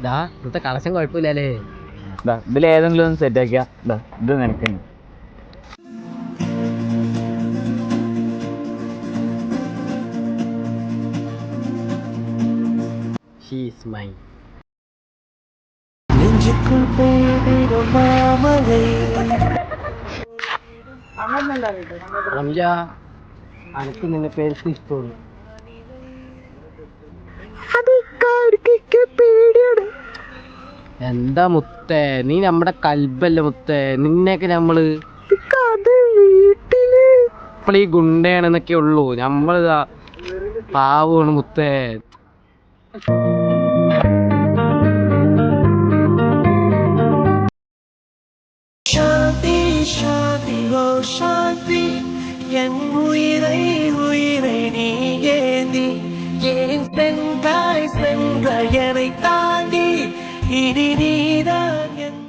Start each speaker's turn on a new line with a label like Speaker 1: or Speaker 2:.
Speaker 1: ഇന്നത്തെ കളക്ഷൻ കുഴപ്പമില്ലല്ലേ?
Speaker 2: ഇതിലേതെങ്കിലും ഒന്ന് സെറ്റ് ആക്കിയാ ഇത് നിനക്ക്.
Speaker 1: അനക്ക് നിന്നെ പേർക്ക് ഇഷ്ടമാണ്. എന്താ മുത്തേ, നീ നമ്മുടെ കൽബല്ലേ മുത്തേ. നിന്നെയൊക്കെ നമ്മള് ഇപ്പളീ ഗുണ്ടയാണെന്നൊക്കെ ഉള്ളൂ. നമ്മളിതാ പാവാണ് മുത്തേ.
Speaker 3: ശാന്തി ശാന്തി ഓ ശാന്തി എൻ ഉയിரை ഉயிரை நீ ஏந்தி ஏன் சென்றாய் சென்ற என்னை தாண்டி இனி நீ